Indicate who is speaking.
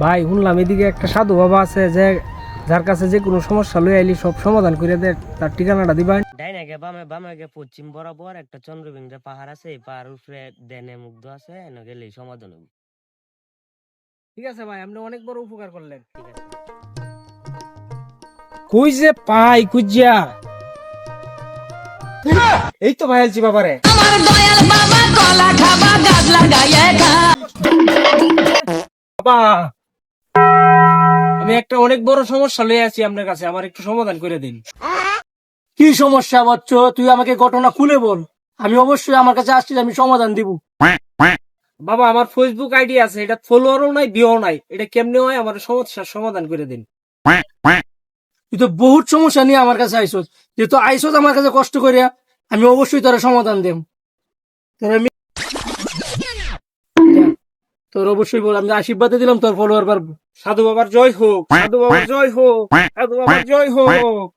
Speaker 1: ভাই শুনলাম এদিকে একটা সাধু বাবা আছে যে যার কাছে যে কোনো সমস্যা লই আইলি সব সমাধান করে দেয়, তার ঠিকানাটা দিবেন।
Speaker 2: ডাইনে গে বামে গে পশ্চিম বরাবর একটা চন্দ্রবিন্দু পাহাড় আছে, এই পাহাড় উপরে দেনে মুগ্ধ আছে, এনে গেলে সমাধান হবে।
Speaker 1: ঠিক আছে ভাই, আপনি অনেক বড় উপকার করলেন।
Speaker 2: ঠিক আছে।
Speaker 1: কই যে পাই কুজিয়া, এই তো ভাই আলছি বাবারে।
Speaker 3: আমার দয়াল বাবা কলা খাবা গাছ লাগাইয়া খা।
Speaker 1: বাবা, আমি একটা অনেক বড় সমস্যা লই আছি আপনার কাছে, আমার একটু সমাধান করে দিন।
Speaker 4: কি সমস্যা বচ্চ? তুই আমাকে ঘটনা খুলে বল, আমি অবশ্যই আমার কাছে আসছিস, আমি সমাধান দিব।
Speaker 1: বাবা, আমার ফেসবুক আইডি আছে, এটা ফলোয়ারও নাই ভিউ নাই, এটা কেমনে হয় আমার সমস্যার সমাধান করে দিন।
Speaker 4: তুই তো বহুত সমস্যা নিয়ে আমার কাছে আইসস, যেহেতু আইসস আমার কাছে কষ্ট করিয়া, আমি অবশ্যই তোর সমাধান দেব। তোর আমি তোর অবশ্যই বল, আমি আশীর্বাদে দিলাম তোর ফলোয়ার বাড়বো।
Speaker 1: সাধু বাবার জয় হোক, সাধু বাবার জয় হোক, সাধু বাবার জয় হোক।